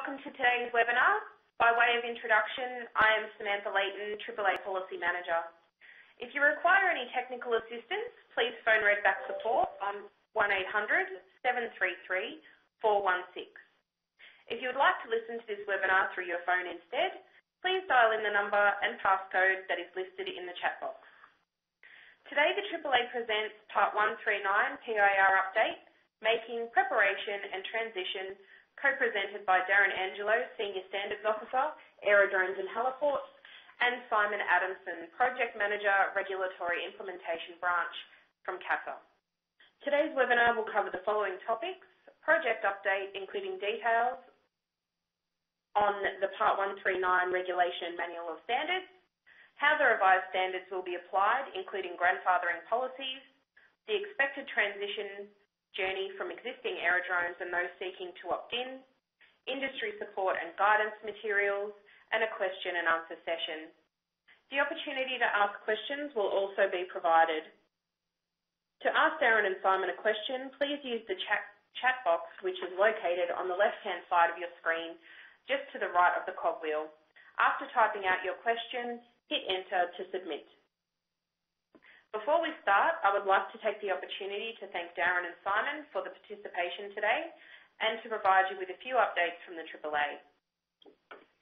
Welcome to today's webinar. By way of introduction, I am Samantha Layton, AAA Policy Manager. If you require any technical assistance, please phone Redback Support on 1800-733-416. If you would like to listen to this webinar through your phone instead, please dial in the number and passcode that is listed in the chat box. Today, the AAA presents Part 139 PIR Update, Making Preparation and Transition, co-presented by Darren Angelo, Senior Standards Officer, Aerodromes and Heliports, and Simon Adamson, Project Manager, Regulatory Implementation Branch from CASA. Today's webinar will cover the following topics: project update, including details on the Part 139 Regulation Manual of Standards, how the revised standards will be applied, including grandfathering policies, the expected transition journey from existing aerodromes and those seeking to opt in, industry support and guidance materials, and a question and answer session. The opportunity to ask questions will also be provided. To ask Darren and Simon a question, please use the chat box, which is located on the left-hand side of your screen, just to the right of the cogwheel. After typing out your question, hit enter to submit. Before we start, I would like to take the opportunity to thank Darren and Simon for the participation today and to provide you with a few updates from the AAA.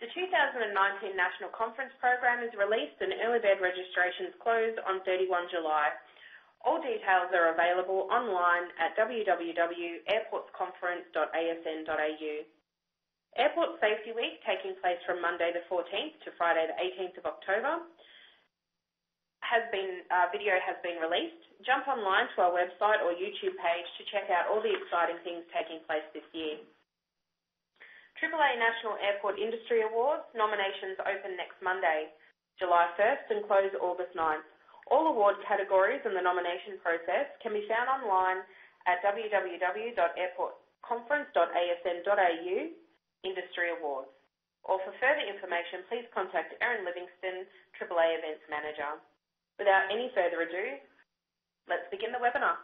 The 2019 National Conference Program is released and early bird registrations close on 31 July. All details are available online at www.airportsconference.asn.au. Airport Safety Week, taking place from Monday the 14th to Friday the 18th of October, video has been released. Jump online to our website or YouTube page to check out all the exciting things taking place this year. AAA National Airport Industry Awards nominations open next Monday, July 1st and close August 9th. All award categories and the nomination process can be found online at www.airportconference.asn.au Industry Awards. Or for further information, please contact Erin Livingston, AAA Events Manager. Without any further ado, let's begin the webinar.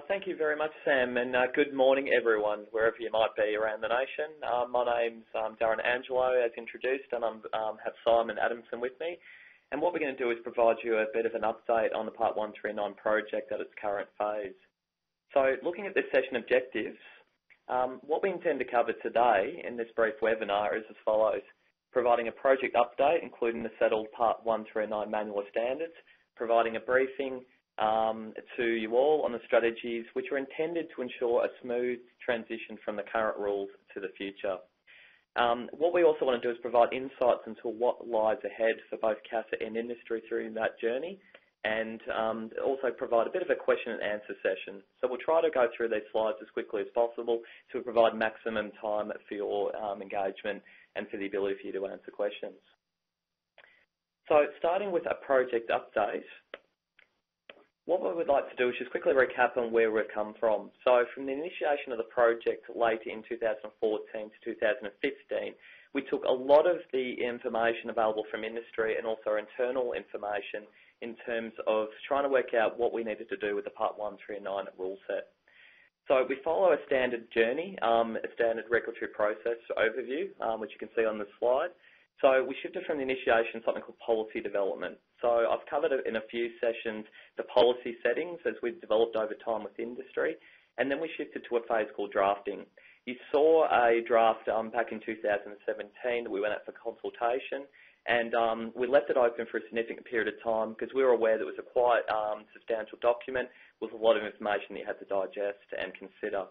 Thank you very much, Sam, and good morning, everyone, wherever you might be around the nation. My name's Darren Angelo, as introduced, and I have Simon Adamson with me. And what we're going to do is provide you a bit of an update on the Part 139 project at its current phase. So looking at this session objectives, what we intend to cover today in this brief webinar is as follows: providing a project update, including the settled Part 139 Manual of Standards, providing a briefing to you all on the strategies which are intended to ensure a smooth transition from the current rules to the future. What we also want to do is provide insights into what lies ahead for both CASA and industry through that journey, and also provide a bit of a question and answer session. So we'll try to go through these slides as quickly as possible to provide maximum time for your engagement and for the ability for you to answer questions. So starting with a project update, what we would like to do is just quickly recap on where we've come from. So from the initiation of the project late in 2014 to 2015, we took a lot of the information available from industry and also internal information in terms of trying to work out what we needed to do with the Part 139 rule set. So we follow a standard journey, a standard regulatory process overview, which you can see on the slide. So we shifted from the initiation to something called policy development. So I've covered in a few sessions the policy settings as we've developed over time with industry, and then we shifted to a phase called drafting. You saw a draft back in 2017 that we went out for consultation, and we left it open for a significant period of time because we were aware that it was a quite substantial document with a lot of information that you had to digest and consider.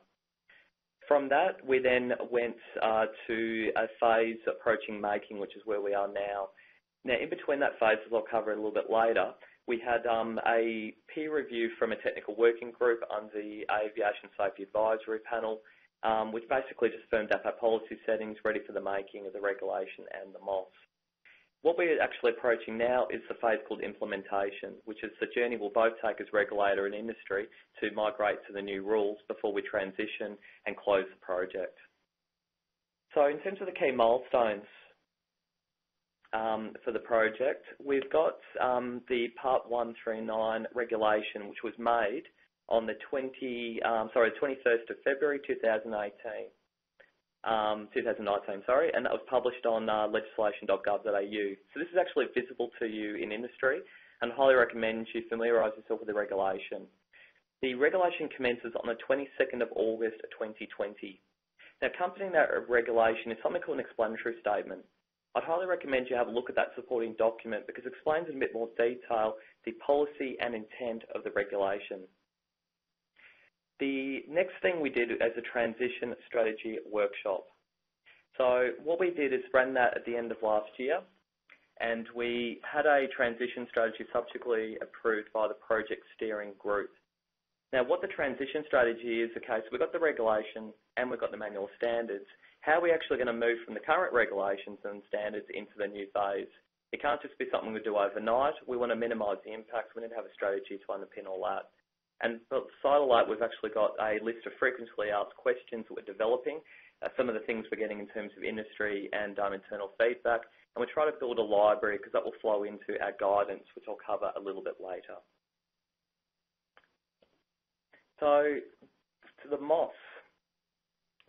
From that, we then went to a phase approaching making, which is where we are now. Now, in between that phase, as I'll cover a little bit later, we had a peer review from a technical working group under the Aviation Safety Advisory Panel, which basically just firmed up our policy settings ready for the making of the regulation and the MOS. What we're actually approaching now is the phase called implementation, which is the journey we'll both take as regulator and industry to migrate to the new rules before we transition and close the project. So in terms of the key milestones for the project, we've got the Part 139 regulation, which was made on the 21st of February 2018. 2019, sorry, and that was published on legislation.gov.au. So this is actually visible to you in industry, and I highly recommend you familiarise yourself with the regulation. The regulation commences on the 22nd of August 2020. Now, accompanying that regulation is something called an explanatory statement. I'd highly recommend you have a look at that supporting document because it explains in a bit more detail the policy and intent of the regulation. The next thing we did as a transition strategy workshop. So what we did is ran that at the end of last year, and we had a transition strategy subsequently approved by the project steering group. Now, what the transition strategy is, okay, so we've got the regulation and we've got the manual standards. How are we actually going to move from the current regulations and standards into the new phase? It can't just be something we do overnight. We want to minimise the impacts. We need to have a strategy to underpin all that. And beside all that, we've actually got a list of frequently asked questions that we're developing, some of the things we're getting in terms of industry and internal feedback, and we try to build a library because that will flow into our guidance, which I'll cover a little bit later. So, to the MOS,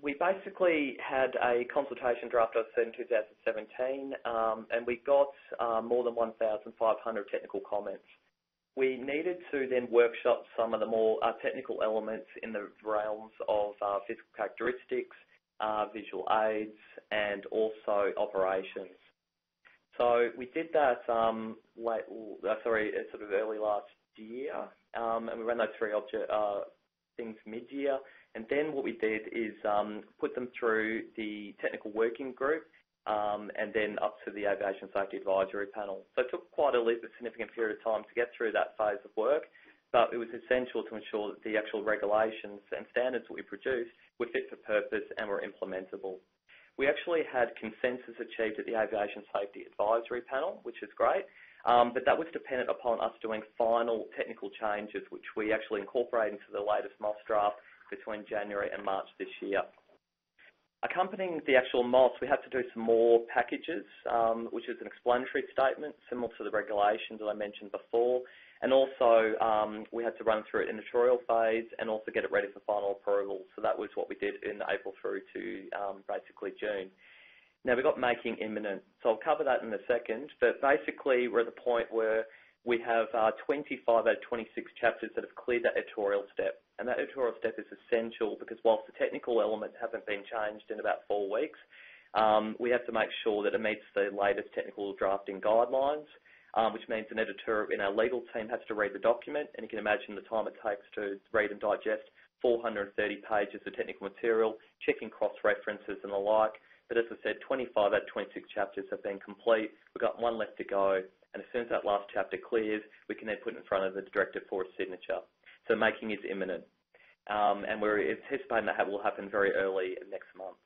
we basically had a consultation draft I said in 2017, and we got more than 1,500 technical comments. We needed to then workshop some of the more technical elements in the realms of physical characteristics, visual aids, and also operations. So we did that sort of early last year, and we ran those three things mid-year, and then what we did is put them through the technical working group and then up to the Aviation Safety Advisory Panel. So it took quite a significant period of time to get through that phase of work, but it was essential to ensure that the actual regulations and standards that we produced were fit for purpose and were implementable. We actually had consensus achieved at the Aviation Safety Advisory Panel, which is great, but that was dependent upon us doing final technical changes, which we actually incorporated into the latest MOS draft between January and March this year. Accompanying the actual MOS, we had to do some more packages, which is an explanatory statement similar to the regulations that I mentioned before, and also we had to run through an editorial phase and also get it ready for final approval. So that was what we did in April through to basically June. Now, we've got making imminent, so I'll cover that in a second, but basically we're at the point where we have 25 out of 26 chapters that have cleared that editorial step, and that editorial step is essential because whilst the technical elements haven't been changed in about 4 weeks, we have to make sure that it meets the latest technical drafting guidelines, which means an editor in our legal team has to read the document, and you can imagine the time it takes to read and digest 430 pages of technical material, checking cross-references and the like. But as I said, 25 out of 26 chapters have been complete. We've got one left to go, and as soon as that last chapter clears, we can then put it in front of the director for a signature. So making is imminent, and we're anticipating that will happen very early next month.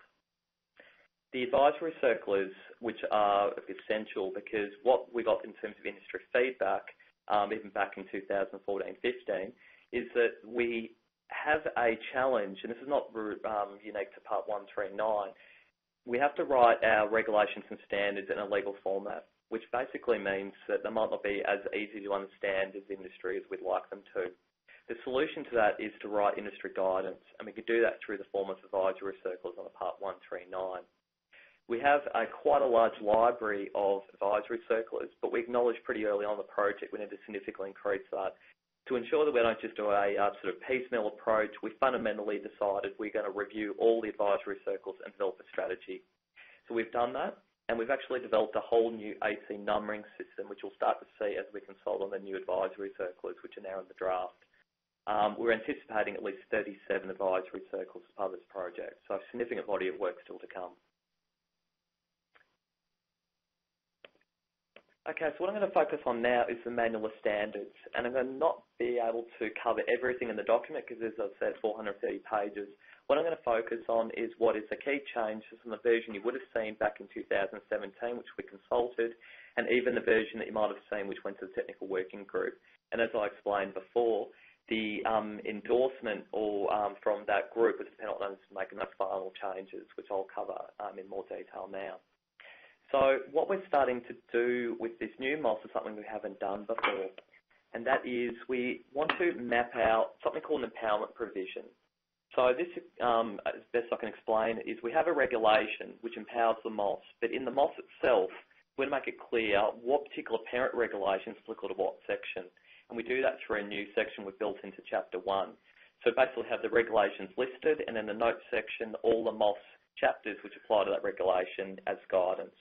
The advisory circulars, which are essential because what we got in terms of industry feedback, even back in 2014-15, is that we have a challenge, and this is not unique to Part 139. We have to write our regulations and standards in a legal format, which basically means that they might not be as easy to understand as industry as we'd like them to. The solution to that is to write industry guidance, and we could do that through the form of advisory circulars on a Part 139. We have quite a large library of advisory circulars, but we acknowledged pretty early on in the project we need to significantly increase that. To ensure that we don't just do a sort of piecemeal approach, we fundamentally decided we're going to review all the advisory circles and develop a strategy. So we've done that, and we've actually developed a whole new AC numbering system, which we'll start to see as we consult on the new advisory circulars, which are now in the draft. We're anticipating at least 37 advisory circles as part of this project, so a significant body of work still to come. Okay, so what I'm going to focus on now is the manual of standards, and I'm going to not be able to cover everything in the document because, as I've said, 430 pages. What I'm going to focus on is what is the key changes from the version you would have seen back in 2017, which we consulted, and even the version that you might have seen, which went to the technical working group. And as I explained before, the endorsement from that group was dependent on us making those final changes, which I'll cover in more detail now. So what we're starting to do with this new MOS is something we haven't done before, and that is we want to map out something called an empowerment provision. So this, as best I can explain, is we have a regulation which empowers the MOS, but in the MOS itself, we're going to make it clear what particular parent regulation is applicable to what section. And we do that through a new section we've built into Chapter 1. So basically have the regulations listed, and in the notes section, all the MOS chapters which apply to that regulation as guidance.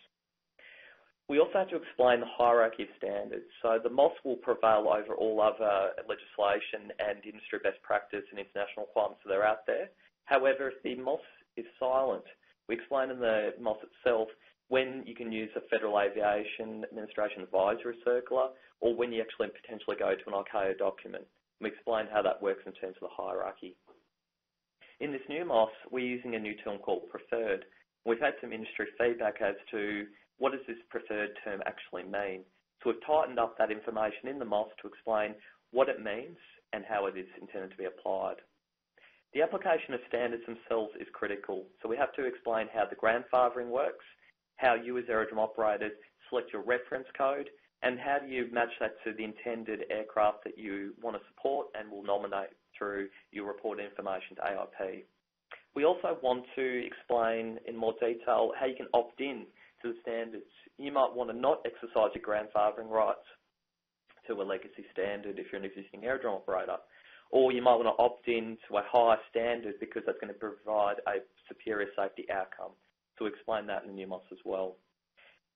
We also have to explain the hierarchy of standards. So the MOS will prevail over all other legislation and industry best practice and international requirements that are out there. However, if the MOS is silent, we explain in the MOS itself when you can use a Federal Aviation Administration Advisory Circular or when you actually potentially go to an ICAO document. We explain how that works in terms of the hierarchy. In this new MOS, we're using a new term called preferred. We've had some industry feedback as to what does this preferred term actually mean. So we've tightened up that information in the MOS to explain what it means and how it is intended to be applied. The application of standards themselves is critical. So we have to explain how the grandfathering works, how you as aerodrome operators select your reference code, and how do you match that to the intended aircraft that you want to support and will nominate through your reported information to AIP. We also want to explain in more detail how you can opt in to the standards. You might want to not exercise your grandfathering rights to a legacy standard if you're an existing aerodrome operator, or you might want to opt in to a higher standard because that's going to provide a superior safety outcome. So we explain that in the new MOS as well.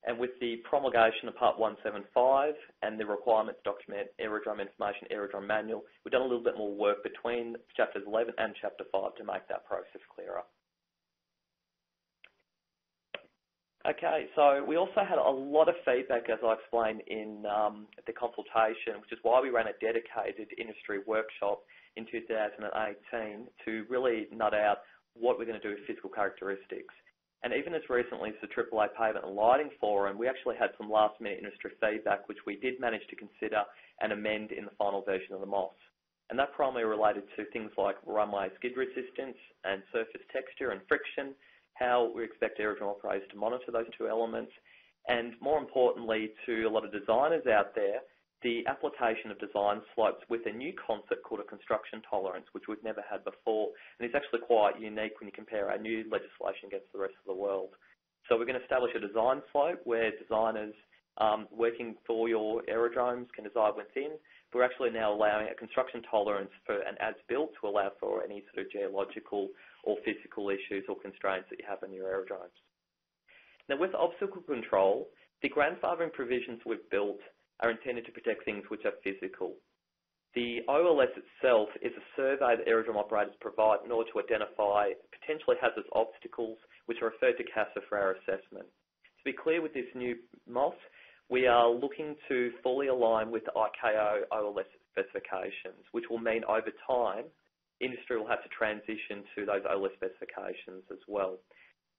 And with the promulgation of Part 175 and the requirements document aerodrome information, aerodrome manual, we've done a little bit more work between Chapters 11 and Chapter 5 to make that process clearer. Okay, so we also had a lot of feedback, as I explained in the consultation, which is why we ran a dedicated industry workshop in 2018 to really nut out what we're going to do with physical characteristics. And even as recently as the AAA Pavement and Lighting Forum, we actually had some last-minute industry feedback, which we did manage to consider and amend in the final version of the MOS. And that primarily related to things like runway skid resistance and surface texture and friction, how we expect aerodrome operators to monitor those two elements, and more importantly to a lot of designers out there, the application of design slopes with a new concept called a construction tolerance, which we've never had before, and it's actually quite unique when you compare our new legislation against the rest of the world. So we're going to establish a design slope where designers working for your aerodromes can design within. We're actually now allowing a construction tolerance for an as-built to allow for any sort of geological or physical issues or constraints that you have on your aerodromes. Now with obstacle control, the grandfathering provisions we've built are intended to protect things which are physical. The OLS itself is a survey that aerodrome operators provide in order to identify potentially hazardous obstacles, which are referred to CASA for our assessment. To be clear with this new MOS, we are looking to fully align with the ICAO OLS specifications, which will mean over time, industry will have to transition to those OLS specifications as well.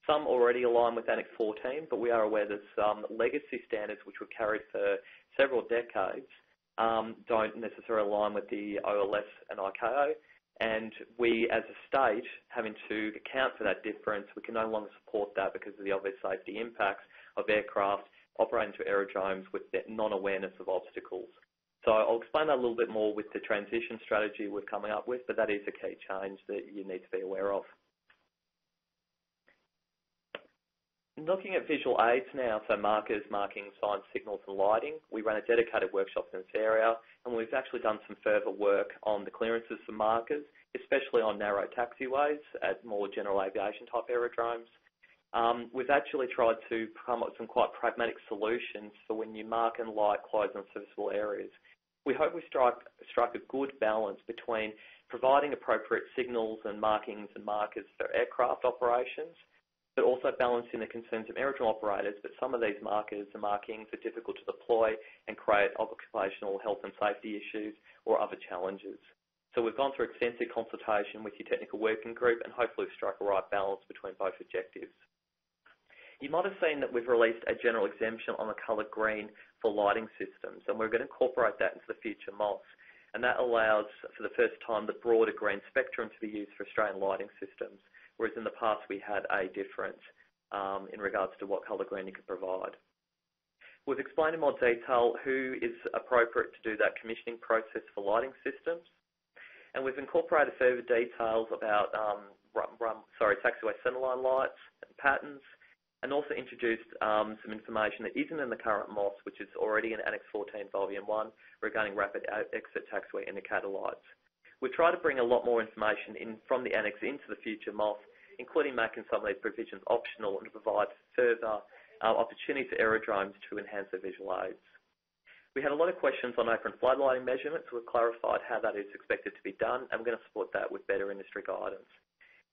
Some already align with Annex 14, but we are aware that some legacy standards which were carried for several decades don't necessarily align with the OLS and ICAO, and we as a state, having to account for that difference, we can no longer support that because of the obvious safety impacts of aircraft operating to aerodromes with non-awareness of obstacles. So I'll explain that a little bit more with the transition strategy we're coming up with, but that is a key change that you need to be aware of. Looking at visual aids now, so markers, markings, signs, signals and lighting, we ran a dedicated workshop in this area, and we've actually done some further work on the clearances for markers, especially on narrow taxiways at more general aviation type aerodromes. We've actually tried to come up with some quite pragmatic solutions for when you mark and light closed and serviceable areas. We hope we strike a good balance between providing appropriate signals and markings and markers for aircraft operations, but also balancing the concerns of aerodrome operators, but some of these markers and markings are difficult to deploy and create occupational health and safety issues or other challenges. So we've gone through extensive consultation with your technical working group and hopefully strike a right balance between both objectives. You might have seen that we've released a general exemption on the colour green for lighting systems, and we're going to incorporate that into the future MOS. And that allows, for the first time, the broader green spectrum to be used for Australian lighting systems, whereas in the past we had a difference in regards to what colour green you could provide. We've explained in more detail who is appropriate to do that commissioning process for lighting systems. And we've incorporated further details about taxiway centreline lights and patterns, and also introduced some information that isn't in the current MOS, which is already in Annex 14, Volume 1, regarding rapid exit taxiway indicator lights. We try to bring a lot more information from the Annex into the future MOS, including making some of these provisions optional and to provide further opportunity for aerodromes to enhance their visual aids. We had a lot of questions on open flood lighting measurements. We've clarified how that is expected to be done, and we're going to support that with better industry guidance.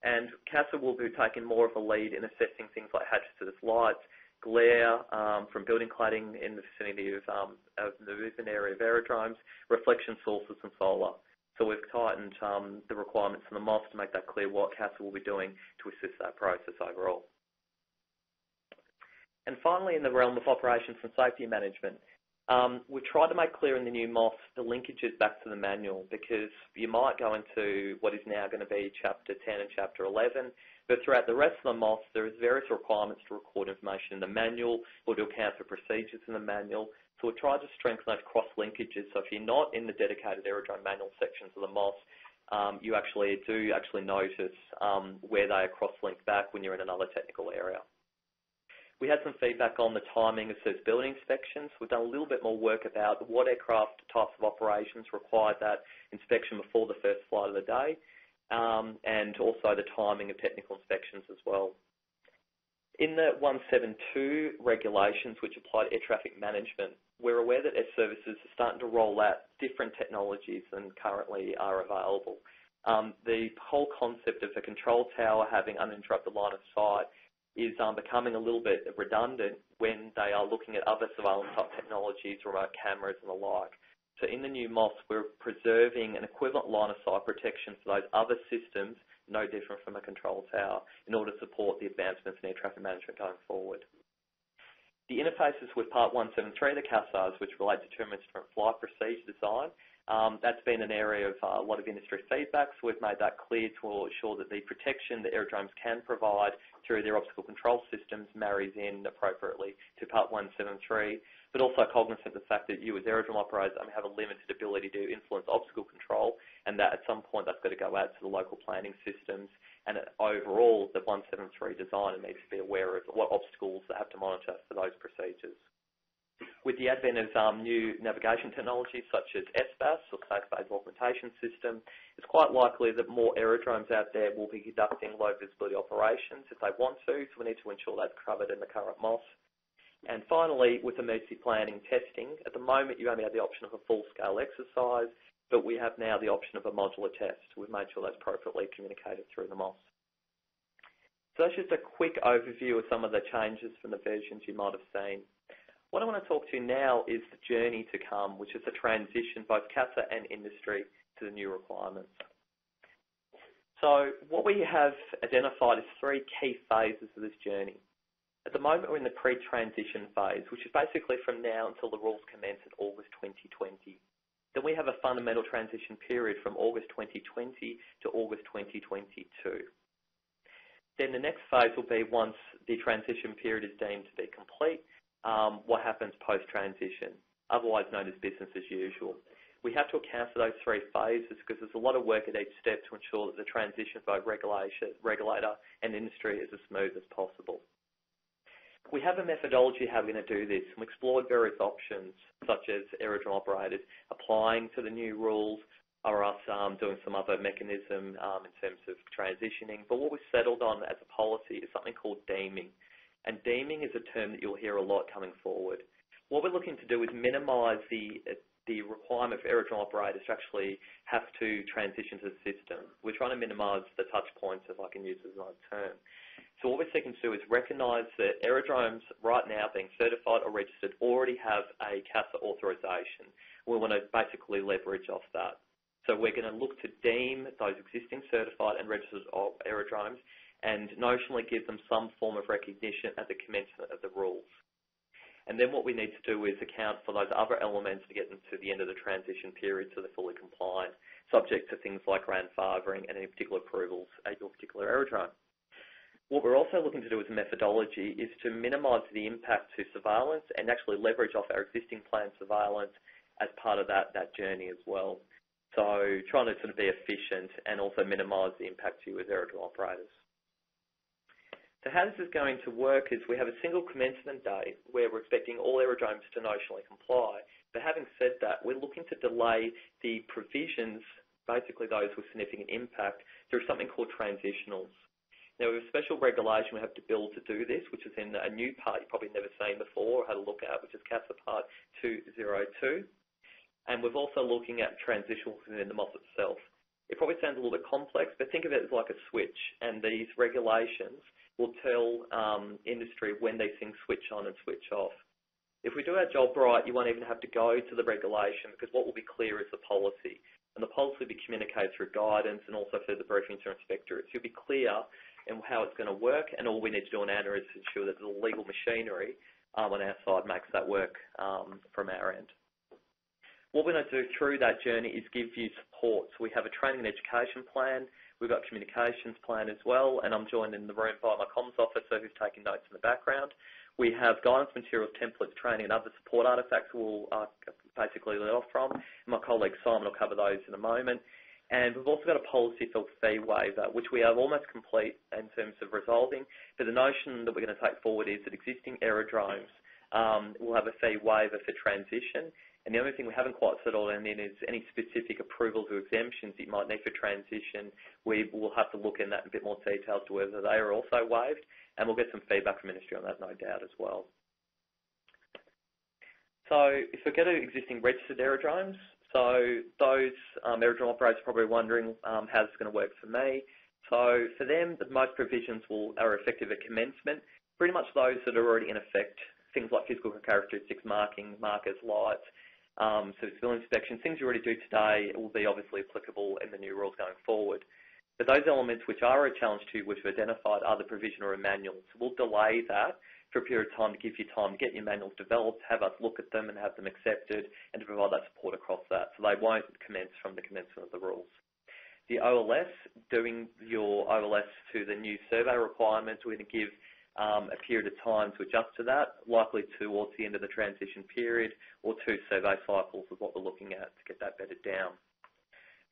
And CASA will be taking more of a lead in assessing things like hazardous lights, glare from building cladding in the vicinity of the movement area of aerodromes, reflection sources and solar. So we've tightened the requirements in the MOS to make that clear what CASA will be doing to assist that process overall. And finally, in the realm of operations and safety management, we tried to make clear in the new MOS the linkages back to the manual, because you might go into what is now going to be Chapter 10 and Chapter 11, but throughout the rest of the MOS there is various requirements to record information in the manual or to account for procedures in the manual. So we tried to strengthen those cross-linkages, so if you're not in the dedicated aerodrome manual sections of the MOS, you actually notice where they are cross-linked back when you're in another technical area. We had some feedback on the timing of certain building inspections. We've done a little bit more work about what aircraft types of operations required that inspection before the first flight of the day, and also the timing of technical inspections as well. In the 172 regulations, which apply to air traffic management, we're aware that air services are starting to roll out different technologies than currently are available. The whole concept of a control tower having uninterrupted line of sight is becoming a little bit redundant when they are looking at other surveillance type technologies, remote cameras and the like. So in the new MOS, we're preserving an equivalent line of sight protection for those other systems, no different from a control tower, in order to support the advancements in air traffic management going forward. The interfaces with Part 173 of the CASAs, which relate to deterministic flight procedure design, that's been an area of a lot of industry feedback, so we've made that clear to ensure that the protection that aerodromes can provide through their obstacle control systems marries in appropriately to Part 173, but also cognizant of the fact that you as aerodrome operators have a limited ability to influence obstacle control, and that at some point that's got to go out to the local planning systems, and overall the 173 designer needs to be aware of what obstacles they have to monitor for those procedures. With the advent of new navigation technologies such as SBAS, or Space-Based Augmentation System, it's quite likely that more aerodromes out there will be conducting low visibility operations if they want to, so we need to ensure that's covered in the current MOS. And finally, with emergency planning testing, at the moment you only have the option of a full-scale exercise, but we have now the option of a modular test. We've made sure that's appropriately communicated through the MOS. So that's just a quick overview of some of the changes from the versions you might have seen. What I want to talk to now is the journey to come, which is the transition, both CASA and industry, to the new requirements. So what we have identified is three key phases of this journey. At the moment, we're in the pre-transition phase, which is basically from now until the rules commence in August 2020. Then we have a fundamental transition period from August 2020 to August 2022. Then the next phase will be once the transition period is deemed to be complete, what happens post-transition, otherwise known as business as usual. We have to account for those three phases because there's a lot of work at each step to ensure that the transition for both regulator and industry is as smooth as possible. We have a methodology how we're going to do this, and we explored various options, such as aerodrome operators applying to the new rules, or us doing some other mechanism in terms of transitioning. But what we've settled on as a policy is something called deeming. And deeming is a term that you'll hear a lot coming forward. What we're looking to do is minimise the requirement for aerodrome operators to actually have to transition to the system. We're trying to minimise the touch points, if I can use this as a term. So what we're seeking to do is recognise that aerodromes right now being certified or registered already have a CASA authorisation. We want to basically leverage off that. So we're going to look to deem those existing certified and registered aerodromes and notionally give them some form of recognition at the commencement of the rules. And then what we need to do is account for those other elements to get them to the end of the transition period so they're fully compliant, subject to things like grandfathering and any particular approvals at your particular aerodrome. What we're also looking to do as a methodology is to minimise the impact to surveillance and actually leverage off our existing planned surveillance as part of that journey as well. So trying to sort of be efficient and also minimise the impact to you as aerodrome operators. So how this is going to work is we have a single commencement date where we're expecting all aerodromes to notionally comply. But having said that, we're looking to delay the provisions, basically those with significant impact, through something called transitionals. Now, we have a special regulation we have to build to do this, which is in a new part you've probably never seen before or had a look at, which is CASA Part 202. And we're also looking at transitionals within the MOS itself. It probably sounds a little bit complex, but think of it as like a switch, and these regulations will tell industry when these things switch on and switch off. If we do our job right, you won't even have to go to the regulation, because what will be clear is the policy. And the policy will be communicated through guidance and also through the briefings to inspectorates. You'll be clear in how it's going to work, and all we need to do on our end is ensure that the legal machinery on our side makes that work from our end. What we're going to do through that journey is give you support. So we have a training and education plan. We've got a communications plan as well, and I'm joined in the room by my comms officer who's taking notes in the background. We have guidance materials, templates, training, and other support artefacts we'll basically lead off from. My colleague Simon will cover those in a moment. And we've also got a policy for fee waiver, which we are almost complete in terms of resolving. But the notion that we're going to take forward is that existing aerodromes will have a fee waiver for transition. And the only thing we haven't quite settled in is any specific approvals or exemptions you might need for transition. We will have to look in that in a bit more detail to whether they are also waived, and we'll get some feedback from Ministry on that, no doubt, as well. So if we go to existing registered aerodromes, so those aerodrome operators are probably wondering how this is going to work for me. So for them, the most provisions are effective at commencement. Pretty much those that are already in effect, things like physical characteristics, markers, lights, so civil inspection, things you already do today will be obviously applicable in the new rules going forward. But those elements which are a challenge to you, which we've identified, are the provision or a manual. So we'll delay that for a period of time to give you time to get your manuals developed, have us look at them and have them accepted, and to provide that support across that. So they won't commence from the commencement of the rules. The OLS, doing your OLS to the new survey requirements, we're going to give a period of time to adjust to that, likely towards the end of the transition period, or 2 survey cycles is what we're looking at to get that bedded down.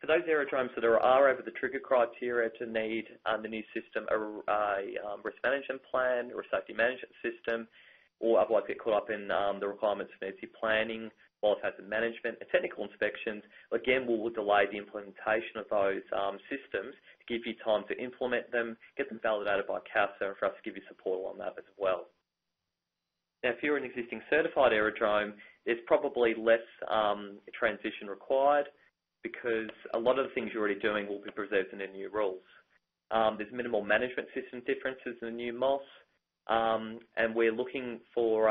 For those aerodromes that are over the trigger criteria to need the new system, a risk management plan or a safety management system, or otherwise get caught up in the requirements for emergency planning, wildlife hazard management, and technical inspections, again, we'll delay the implementation of those systems to give you time to implement them, get them validated by CASA, and for us to give you support on that as well. Now, if you're an existing certified aerodrome, there's probably less transition required, because a lot of the things you're already doing will be preserved in the new rules. There's minimal management system differences in the new MOS, and we're looking for,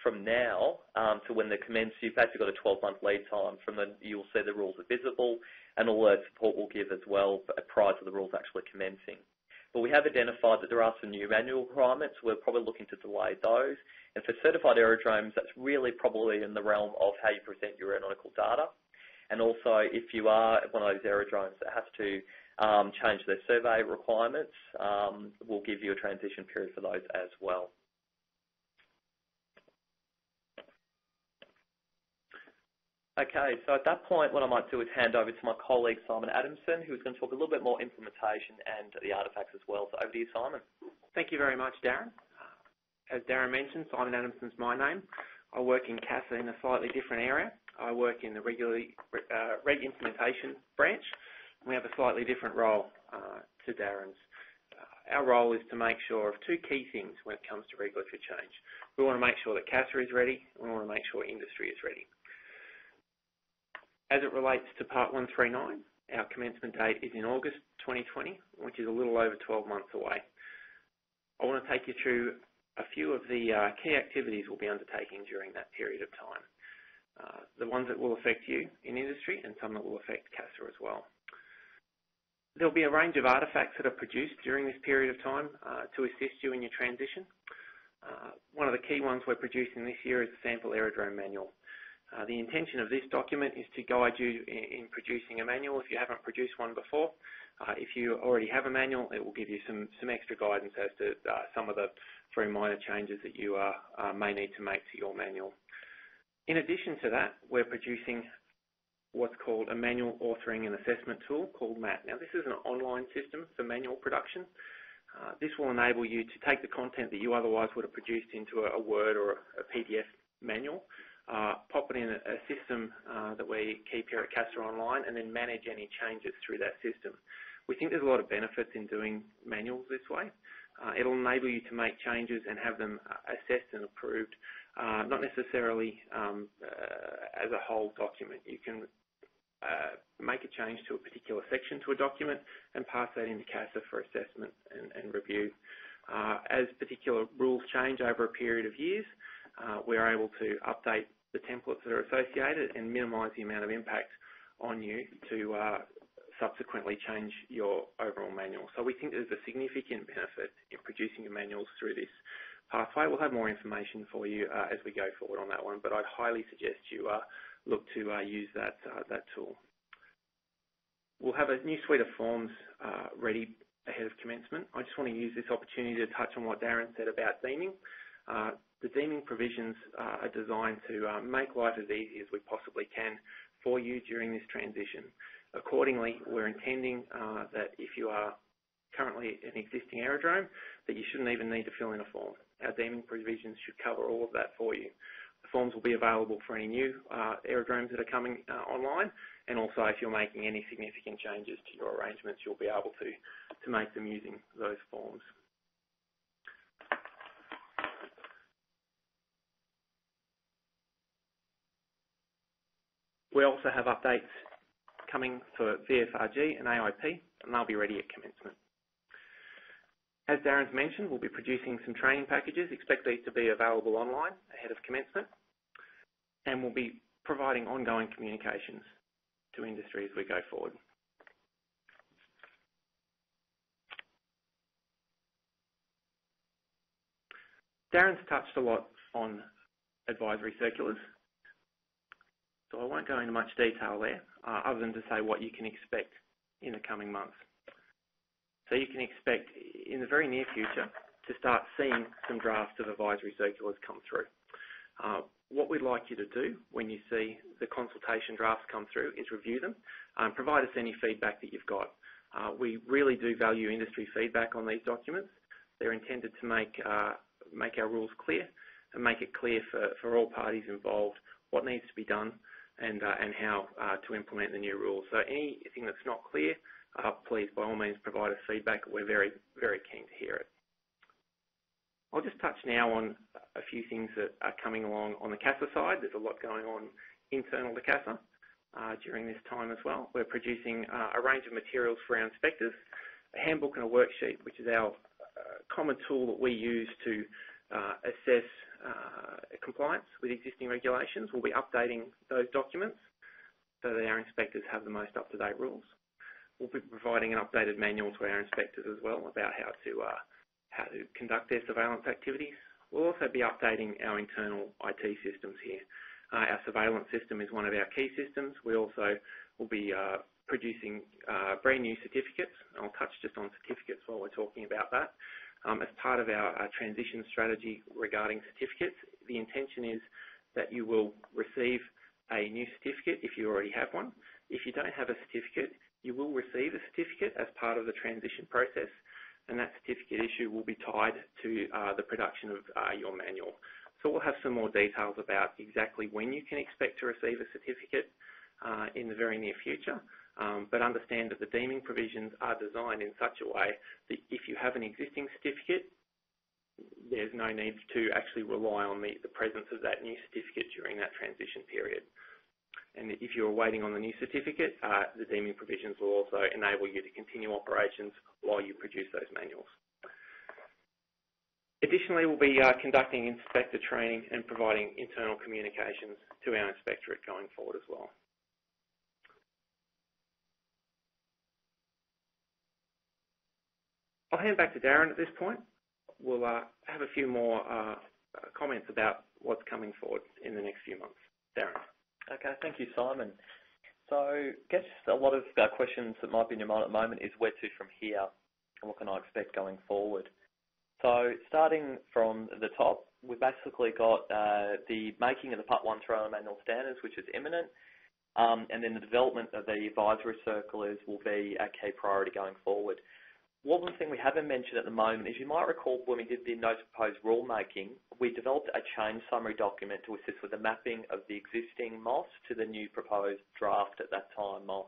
from now to when they commence, you've basically got a 12-month lead time. You'll see the rules are visible, and all that support we'll give as well prior to the rules actually commencing. But we have identified that there are some new manual requirements. We're probably looking to delay those. And for certified aerodromes, that's really probably in the realm of how you present your aeronautical data. And also, if you are one of those aerodromes that has to change their survey requirements, we'll give you a transition period for those as well. Okay, so at that point, what I might do is hand over to my colleague, Simon Adamson, who's going to talk a little bit more implementation and the artefacts as well. So over to you, Simon. Thank you very much, Darren. As Darren mentioned, Simon Adamson's my name. I work in CASA in a slightly different area. I work in the reg implementation branch. We have a slightly different role to Darren's. Our role is to make sure of 2 key things when it comes to regulatory change. We want to make sure that CASA is ready, and we want to make sure industry is ready. As it relates to Part 139, our commencement date is in August 2020, which is a little over 12 months away. I want to take you through a few of the key activities we'll be undertaking during that period of time. The ones that will affect you in industry and some that will affect CASA as well. There'll be a range of artefacts that are produced during this period of time to assist you in your transition. One of the key ones we're producing this year is the Sample Aerodrome Manual. The intention of this document is to guide you in producing a manual if you haven't produced one before. If you already have a manual, it will give you some extra guidance as to some of the very minor changes that you may need to make to your manual. In addition to that, we're producing what's called a manual authoring and assessment tool called MAT. Now, this is an online system for manual production. This will enable you to take the content that you otherwise would have produced into a Word or a PDF manual, pop it in a system that we keep here at CASA Online, and then manage any changes through that system. We think there's a lot of benefits in doing manuals this way. It'll enable you to make changes and have them assessed and approved, not necessarily as a whole document. You can make a change to a particular section to a document and pass that into CASA for assessment and review. As particular rules change over a period of years, we're able to update the templates that are associated and minimise the amount of impact on you to subsequently change your overall manual. So we think there's a significant benefit in producing your manuals through this pathway. We'll have more information for you as we go forward on that one, but I'd highly suggest you look to use that tool. We'll have a new suite of forms ready ahead of commencement. I just want to use this opportunity to touch on what Darren said about deeming. The deeming provisions are designed to make life as easy as we possibly can for you during this transition. Accordingly, we're intending that if you are currently an existing aerodrome, that you shouldn't even need to fill in a form. Our deeming provisions should cover all of that for you. The forms will be available for any new aerodromes that are coming online, and also if you're making any significant changes to your arrangements, you'll be able to make them using those forms. We also have updates coming for VFRG and AIP, and they'll be ready at commencement. As Darren's mentioned, we'll be producing some training packages. Expect these to be available online ahead of commencement, and we'll be providing ongoing communications to industry as we go forward. Darren's touched a lot on advisory circulars, so I won't go into much detail there, other than to say what you can expect in the coming months. So you can expect in the very near future to start seeing some drafts of advisory circulars come through. What we'd like you to do when you see the consultation drafts come through is review them, provide us any feedback that you've got. We really do value industry feedback on these documents. They're intended to make our rules clear and make it clear for all parties involved what needs to be done and how to implement the new rules. So anything that's not clear, please, by all means, provide us feedback. We're very, very keen to hear it. I'll just touch now on a few things that are coming along on the CASA side. There's a lot going on internal to CASA during this time as well. We're producing a range of materials for our inspectors, a handbook and a worksheet, which is our common tool that we use to assess compliance with existing regulations. We'll be updating those documents so that our inspectors have the most up-to-date rules. We'll be providing an updated manual to our inspectors as well about how to conduct their surveillance activities. We'll also be updating our internal IT systems here. Our surveillance system is one of our key systems. We also will be producing brand new certificates. I'll touch just on certificates while we're talking about that. As part of our transition strategy regarding certificates, the intention is that you will receive a new certificate if you already have one. If you don't have a certificate, you will receive a certificate as part of the transition process, and that certificate issue will be tied to the production of your manual. So we'll have some more details about exactly when you can expect to receive a certificate in the very near future, but understand that the deeming provisions are designed in such a way that if you have an existing certificate, there's no need to actually rely on the presence of that new certificate during that transition period. And if you're waiting on the new certificate, the deeming provisions will also enable you to continue operations while you produce those manuals. Additionally, we'll be conducting inspector training and providing internal communications to our inspectorate going forward as well. I'll hand back to Darren at this point. We'll have a few more comments about what's coming forward in the next few months. Darren. Okay, thank you, Simon. So I guess a lot of questions that might be in your mind at the moment is where to from here and what can I expect going forward. So starting from the top, we've basically got the making of the Part 1 trailer manual standards, which is imminent. and then the development of the advisory circulars will be a key priority going forward. One thing we haven't mentioned at the moment is you might recall when we did the notice of proposed rulemaking, we developed a change summary document to assist with the mapping of the existing MOS to the new proposed draft at that time MOS.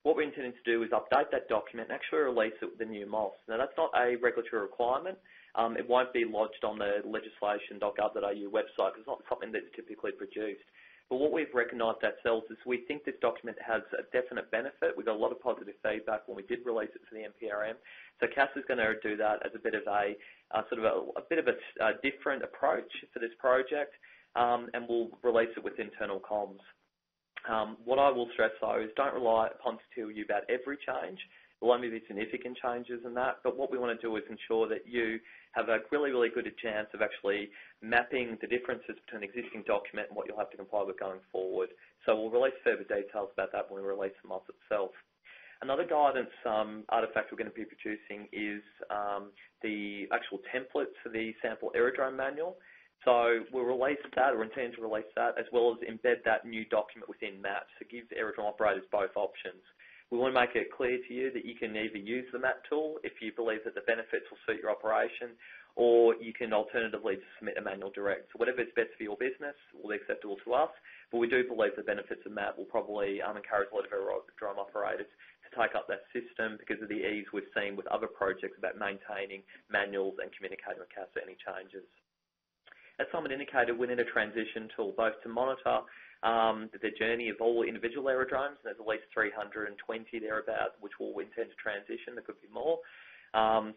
What we're intending to do is update that document and actually release it with the new MOS. Now, that's not a regulatory requirement. It won't be lodged on the legislation.gov.au website because it's not something that's typically produced. But what we've recognised ourselves is we think this document has a definite benefit. We got a lot of positive feedback when we did release it to the NPRM. So CASA is going to do that as a bit of a different approach for this project, and we'll release it with internal comms. What I will stress though is don't rely upon to tell you about every change. Will only be significant changes in that, but what we want to do is ensure that you have a really, really good chance of actually mapping the differences between the existing document and what you'll have to comply with going forward. So we'll release further details about that when we release the MOS itself. Another guidance artefact we're going to be producing is the actual template for the sample aerodrome manual. So we'll release that, or intend to release that, as well as embed that new document within MAP, so give aerodrome operators both options. We want to make it clear to you that you can either use the MAP tool if you believe that the benefits will suit your operation, or you can alternatively just submit a manual direct. So whatever is best for your business will be acceptable to us, but we do believe the benefits of MAP will probably encourage a lot of aerodrome operators to take up that system because of the ease we've seen with other projects about maintaining manuals and communicating with CASA any changes. As Simon indicated, we need a transition tool both to monitor the journey of all individual aerodromes, and there's at least 320 thereabouts which we'll intend to transition. There could be more.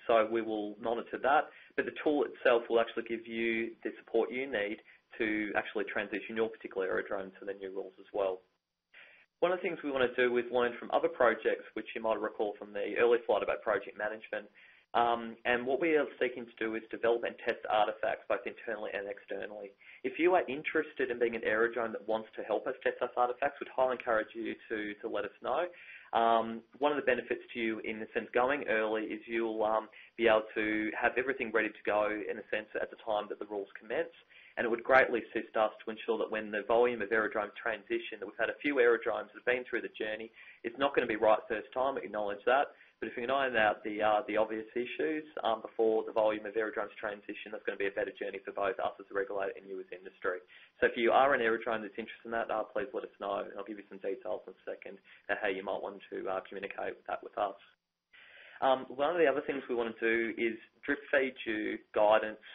So we will monitor that, but the tool itself will actually give you the support you need to actually transition your particular aerodrome to the new rules as well. One of the things we want to do is learn from other projects, which you might recall from the early slide about project management. And what we are seeking to do is develop and test artefacts both internally and externally. If you are interested in being an aerodrome that wants to help us test those artefacts, we'd highly encourage you to let us know. One of the benefits to you, in a sense, going early is you'll be able to have everything ready to go, in a sense, at the time that the rules commence. And it would greatly assist us to ensure that when the volume of aerodromes transition, that we've had a few aerodromes that have been through the journey, it's not going to be right first time, we acknowledge that. But if we can iron out the obvious issues before the volume of aerodromes transition, that's going to be a better journey for both us as a regulator and you as industry. So if you are an aerodrome that's interested in that, please let us know, and I'll give you some details in a second about how you might want to communicate that with us. One of the other things we want to do is drip feed you guidance,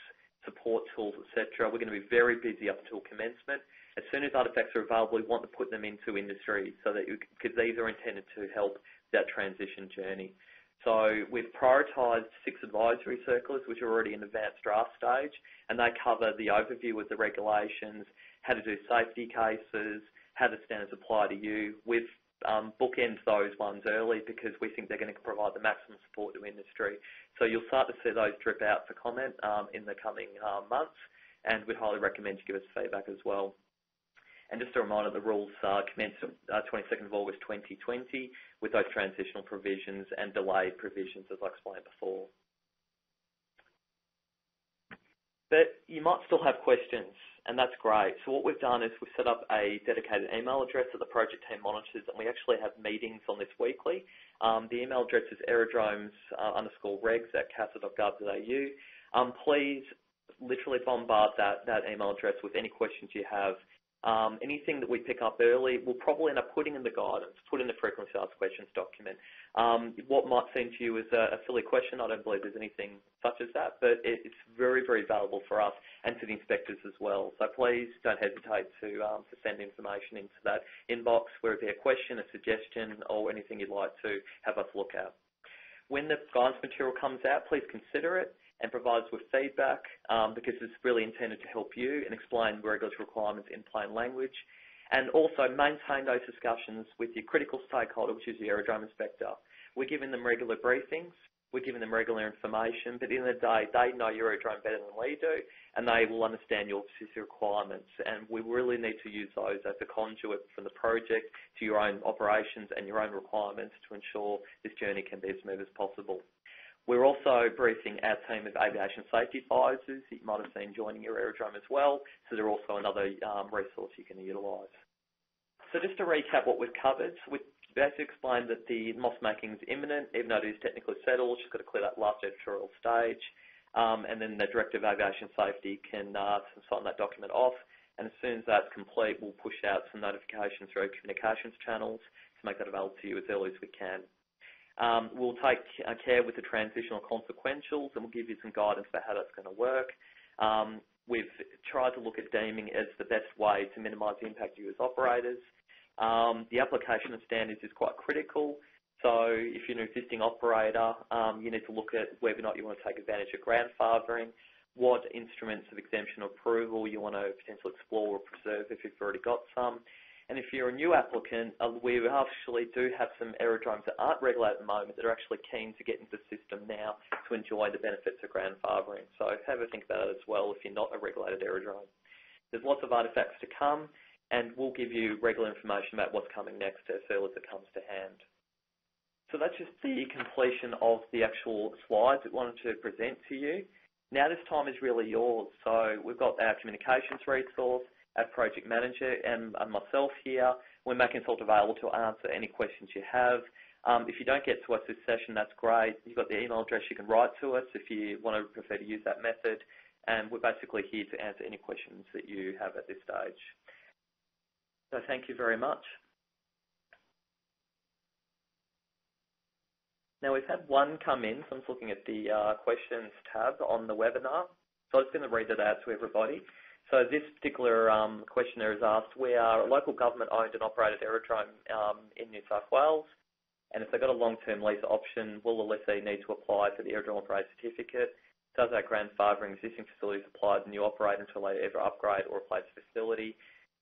support tools, etc. We're going to be very busy up until commencement. As soon as artefacts are available, we want to put them into industry so that because these are intended to help that transition journey. So we've prioritised 6 advisory circulars which are already in advanced draft stage, and they cover the overview of the regulations, how to do safety cases, how the standards apply to you. We've bookend those ones early because we think they're going to provide the maximum support to industry. So you'll start to see those drip out for comment in the coming months, and we'd highly recommend you give us feedback as well. And just a reminder, the rules commenced 22nd of August 2020 with those transitional provisions and delayed provisions, as I explained before. But you might still have questions, and that's great. So what we've done is we've set up a dedicated email address that the project team monitors, and we actually have meetings on this weekly. The email address is aerodromes_regs@casa.gov.au. Please literally bombard that email address with any questions you have. Anything that we pick up early, we'll probably end up putting in the guidance, put in the frequently asked questions document. What might seem to you as a silly question, I don't believe there's anything such as that, but it's very, very valuable for us and to the inspectors as well. So please don't hesitate to send information into that inbox, whether it be a question, a suggestion, or anything you'd like to have us look at. When the guidance material comes out, please consider it and provide us with feedback because it's really intended to help you and explain regulatory requirements in plain language. And also maintain those discussions with your critical stakeholder, which is the aerodrome inspector. We're giving them regular briefings, we're giving them regular information, but at the end of the day, they know your aerodrome better than we do, and they will understand your specific requirements. And we really need to use those as a conduit from the project to your own operations and your own requirements to ensure this journey can be as smooth as possible. We're also briefing our team of aviation safety advisors that you might have seen joining your aerodrome as well, so they're also another resource you can utilise. So just to recap what we've covered, so we basically explained that the moss making is imminent, even though it is technically settled. Just got to clear that last editorial stage. And then the Director of Aviation Safety can sign that document off. And as soon as that's complete, we'll push out some notifications through our communications channels to make that available to you as early as we can. We'll take care with the transitional consequentials, and we'll give you some guidance about how that's going to work. We've tried to look at deeming as the best way to minimise the impact to you as operators. The application of standards is quite critical. So if you're an existing operator, you need to look at whether or not you want to take advantage of grandfathering, what instruments of exemption or approval you want to potentially explore or preserve if you've already got some. And if you're a new applicant, we actually do have some aerodromes that aren't regulated at the moment that are actually keen to get into the system now to enjoy the benefits of grandfathering. So have a think about it as well if you're not a regulated aerodrome. There's lots of artefacts to come, and we'll give you regular information about what's coming next as early as it comes to hand. So that's just the completion of the actual slides we wanted to present to you. Now this time is really yours. So we've got our communications resource, our project manager and myself here. We're making ourselves available to answer any questions you have. If you don't get to us this session, that's great. You've got the email address you can write to us if you want to prefer to use that method. And we're basically here to answer any questions that you have at this stage. So thank you very much. Now we've had one come in, so I'm just looking at the questions tab on the webinar. So I'm just going to read it out to everybody. So this particular questionnaire is asked, we are a local government owned and operated aerodrome in New South Wales, and if they've got a long-term lease option, will the lessee need to apply for the aerodrome operator certificate? Does that grandfathering existing facilities apply to the new operator until they ever upgrade or replace the facility?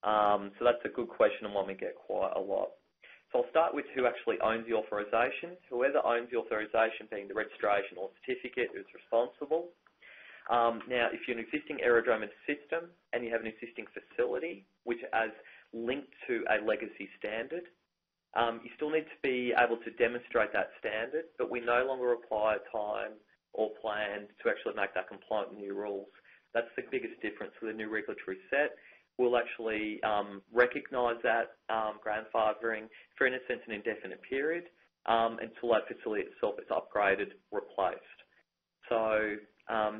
So that's a good question and one we get quite a lot. So I'll start with who actually owns the authorisation. Whoever owns the authorisation, being the registration or certificate, is responsible. Now, if you're an existing aerodrome in the system and you have an existing facility which is linked to a legacy standard, you still need to be able to demonstrate that standard, but we no longer require time or plan to actually make that compliant with new rules. That's the biggest difference with the new regulatory set. We'll actually recognise that grandfathering for, in a sense, an indefinite period until that facility itself is upgraded, replaced. So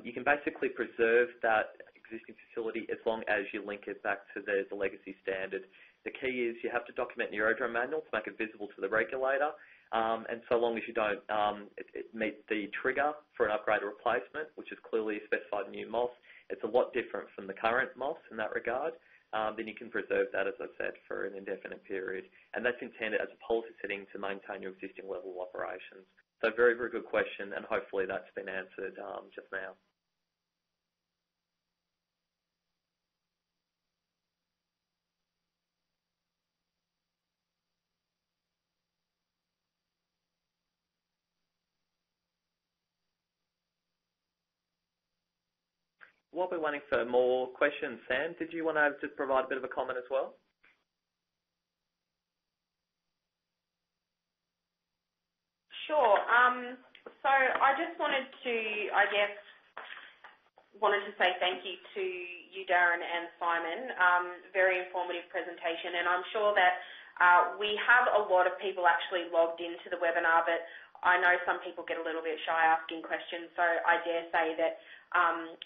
you can basically preserve that existing facility as long as you link it back to the legacy standard. The key is you have to document in your aerodrome manual to make it visible to the regulator, and so long as you don't meet the trigger for an upgrade or replacement, which is clearly specified in new MOS, it's a lot different from the current MOS in that regard. Then you can preserve that, as I said, for an indefinite period. And that's intended as a policy setting to maintain your existing level of operations. So very, very good question, and hopefully that's been answered just now. While we're waiting for more questions, Sam, did you want to just provide a bit of a comment as well? Sure. So I just wanted to, say thank you to you, Darren and Simon. Very informative presentation, and I'm sure that we have a lot of people actually logged into the webinar, but I know some people get a little bit shy asking questions, so I dare say that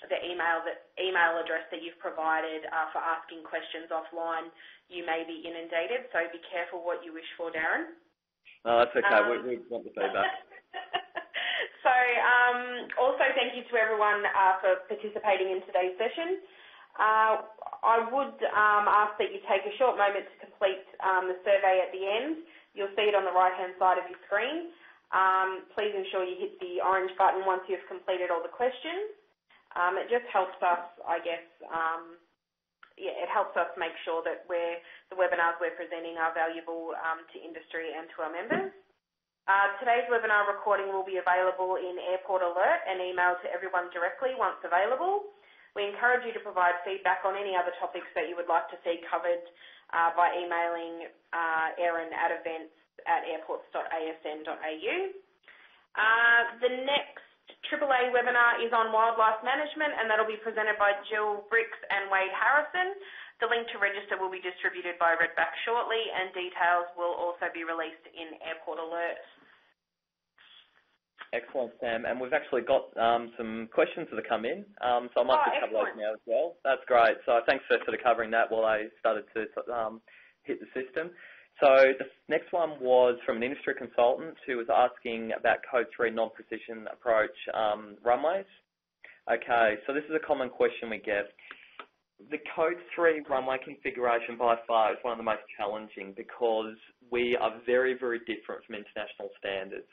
the email address that you've provided for asking questions offline, you may be inundated, so be careful what you wish for, Darren. No, that's okay. We want the feedback. So also thank you to everyone for participating in today's session. I would ask that you take a short moment to complete the survey at the end. You'll see it on the right-hand side of your screen. Please ensure you hit the orange button once you've completed all the questions. It just helps us, it helps us make sure that the webinars we're presenting are valuable to industry and to our members. Today's webinar recording will be available in Airport Alert and emailed to everyone directly once available. We encourage you to provide feedback on any other topics that you would like to see covered by emailing Erin@events@airports.asn.au. The next AAA webinar is on wildlife management, and that'll be presented by Jill Bricks and Wade Harrison. The link to register will be distributed by Redback shortly, and details will also be released in Airport Alert. Excellent, Sam. And we've actually got some questions that have come in, so I might just cover those now as well. That's great. So thanks for sort of covering that while I started to hit the system. So the next one was from an industry consultant who was asking about Code 3 non-precision approach runways. Okay, so this is a common question we get. The Code 3 runway configuration by far is one of the most challenging because we are very, very different from international standards.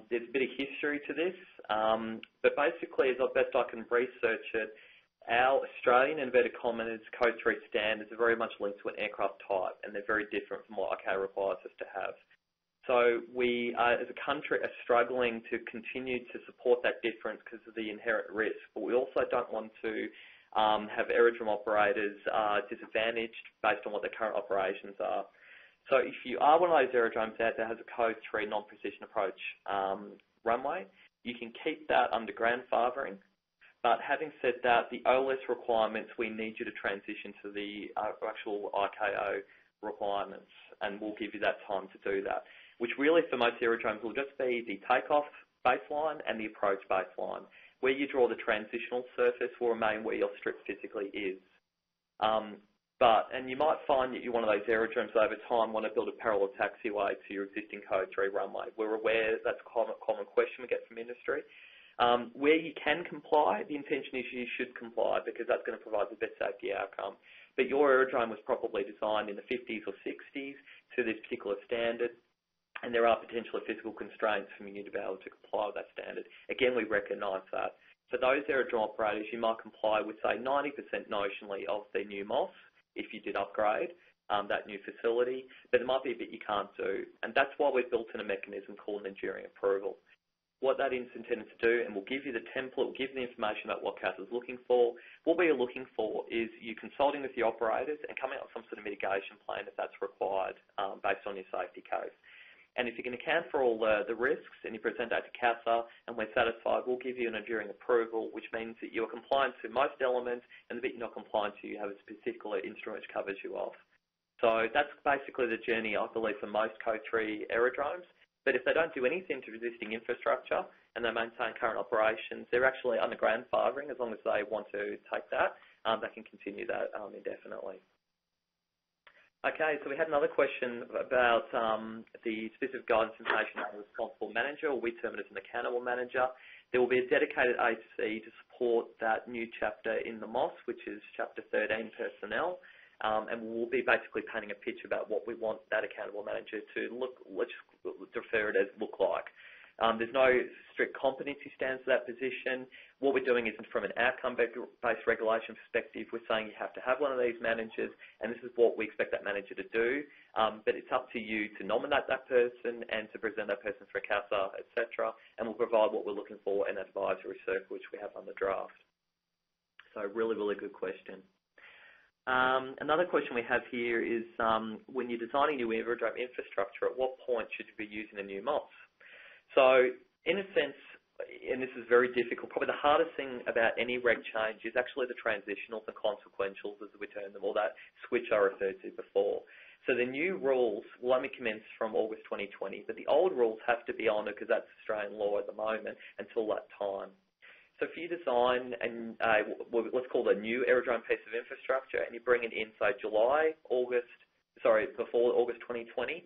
There's a bit of history to this, but basically, as best I can research it, our Australian inverted commas Code 3 standards are very much linked to an aircraft type, and they're very different from what ICAO requires us to have. So we, as a country, are struggling to continue to support that difference because of the inherent risk, but we also don't want to have aerodrome operators disadvantaged based on what their current operations are. So if you are one of those aerodromes out there that has a Code 3 non-precision approach runway, you can keep that under grandfathering. But having said that, the OLS requirements, we need you to transition to the actual ICAO requirements, and we'll give you that time to do that, which really for most aerodromes will just be the takeoff baseline and the approach baseline. Where you draw the transitional surface will remain where your strip physically is. And you might find that you're one of those aerodromes over time want to build a parallel taxiway to your existing Code 3 runway. We're aware that's a common question we get from industry. Where you can comply, the intention is you should comply because that's going to provide the best safety outcome. But your aerodrome was probably designed in the 50s or 60s to this particular standard, and there are potentially physical constraints for you to be able to comply with that standard. Again, we recognise that. For those aerodrome operators, you might comply with, say, 90% notionally of the new MOS if you did upgrade that new facility, but there might be a bit you can't do, and that's why we've built in a mechanism called an enduring approval. What that is intended to do, and we'll give you the template, we'll give you the information about what CASA is looking for. What we are looking for is you consulting with the operators and coming up with some sort of mitigation plan if that's required based on your safety case. And if you can account for all the risks and you present that to CASA and we're satisfied, we'll give you an enduring approval, which means that you're compliant to most elements, and the bit you're not compliant to, you have a specific instrument which covers you off. So that's basically the journey, I believe, for most Code 3 aerodromes. But if they don't do anything to existing infrastructure and they maintain current operations, they're actually under grandfathering as long as they want to take that. They can continue that indefinitely. Okay, so we had another question about the specific guidance information on the responsible manager, or we term it as an accountable manager. There will be a dedicated AC to support that new chapter in the MOS, which is Chapter 13 personnel. And we'll be basically painting a pitch about what we want that accountable manager to look, let's refer it as look like. There's no strict competency standards for that position. What we're doing is from an outcome-based regulation perspective, we're saying you have to have one of these managers, and this is what we expect that manager to do. But it's up to you to nominate that person and to present that person for a CASA, etc. And we'll provide what we're looking for in that advisory circuit, which we have on the draft. So really, really good question. Another question we have here is when you're designing new aerodrome infrastructure, at what point should you be using a new MOS? So in a sense, and this is very difficult, probably the hardest thing about any reg change is actually the transitionals and consequentials, as we term them, or that switch I referred to before. So the new rules will only commence from August 2020, but the old rules have to be honoured because that's Australian law at the moment until that time. So if you design, and let's call it a new aerodrome piece of infrastructure, and you bring it in, say, before August 2020,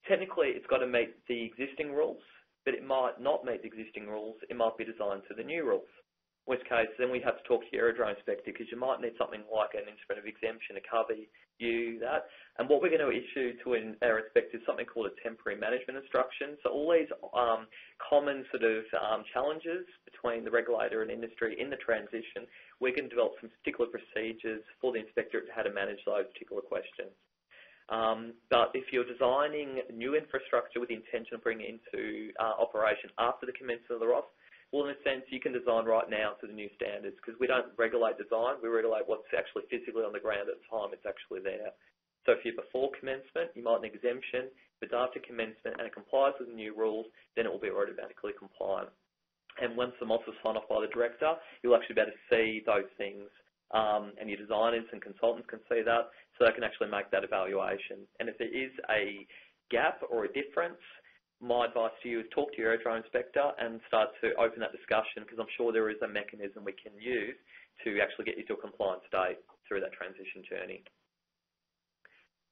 technically it's got to meet the existing rules, but it might not meet the existing rules. It might be designed to the new rules. In which case, then we have to talk to your aerodrome inspector because you might need something like an instrument of exemption to cover you that. And what we're going to issue to our inspector is something called a temporary management instruction. So all these common sort of challenges between the regulator and industry in the transition, we're going to develop some particular procedures for the inspector to how to manage those particular questions. But if you're designing new infrastructure with the intention of bringing it into operation after the commencement of the ROS, well, in a sense, you can design right now to the new standards because we don't regulate design. We regulate what's actually physically on the ground at the time it's actually there. So if you're before commencement, you might need an exemption, but after commencement and it complies with the new rules, then it will be automatically compliant. And once the MOS is signed off by the director, you'll actually be able to see those things, and your designers and consultants can see that, so they can actually make that evaluation. And if there is a gap or a difference, my advice to you is talk to your aerodrome inspector and start to open that discussion, because I'm sure there is a mechanism we can use to actually get you to a compliant state through that transition journey.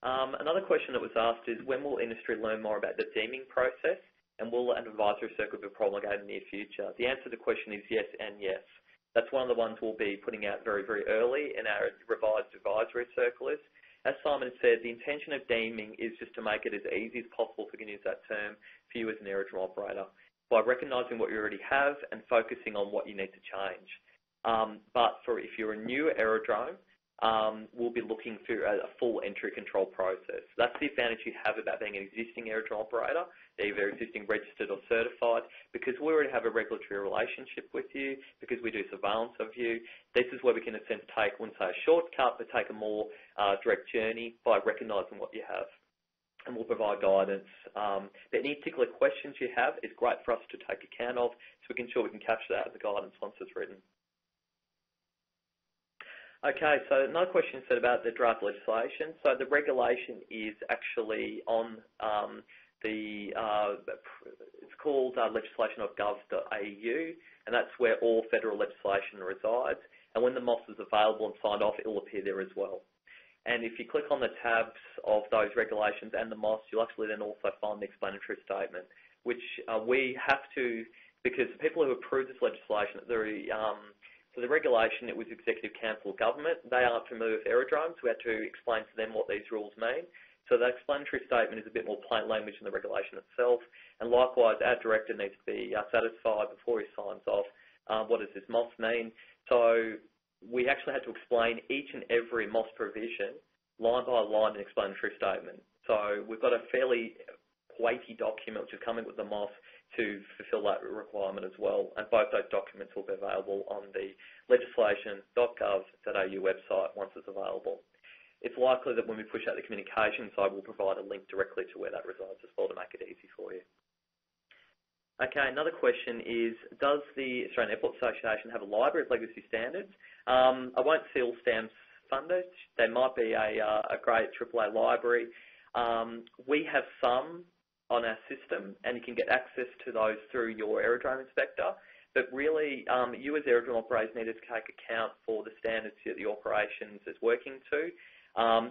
Another question that was asked is, when will industry learn more about the deeming process, and will an advisory circle be promulgated in the near future? The answer to the question is yes and yes. That's one of the ones we'll be putting out very, very early in our revised advisory circulars. As Simon said, the intention of deeming is just to make it as easy as possible, if we can use that term, for you as an aerodrome operator, by recognising what you already have and focusing on what you need to change. But if you're a new aerodrome, we'll be looking for a full entry control process. That's the advantage you have about being an existing aerodrome operator, either existing registered or certified, because we already have a regulatory relationship with you, because we do surveillance of you. This is where we can, in a sense, take, I wouldn't say a shortcut, but take a more direct journey by recognising what you have. And we'll provide guidance. But any particular questions you have, it's great for us to take account of, so we can ensure we can capture that as a guidance once it's written. Okay, so another question said about the draft legislation. So the regulation is actually on it's called legislation.gov.au, and that's where all federal legislation resides. And when the MOS is available and signed off, it will appear there as well. And if you click on the tabs of those regulations and the MOS, you'll actually then also find the explanatory statement, which we have to, because the people who approve this legislation, so the regulation, it was Executive Council of Government. They aren't familiar with aerodromes. We had to explain to them what these rules mean. So the explanatory statement is a bit more plain language in the regulation itself. And likewise, our director needs to be satisfied before he signs off. What does this MOS mean? So we actually had to explain each and every MOS provision line by line in the explanatory statement. So we've got a fairly weighty document which is coming with the MOS to fulfil that requirement as well. And both those documents will be available on the legislation.gov.au website once it's available. It's likely that when we push out the communication side, we'll provide a link directly to where that resides as well to make it easy for you. Okay, another question is, does the Australian Airport Association have a library of legacy standards? I won't see all stamps funded. There might be a great AAA library. We have some on our system, and you can get access to those through your aerodrome inspector. But really, you as aerodrome operators need to take account for the standards that the operations is working to.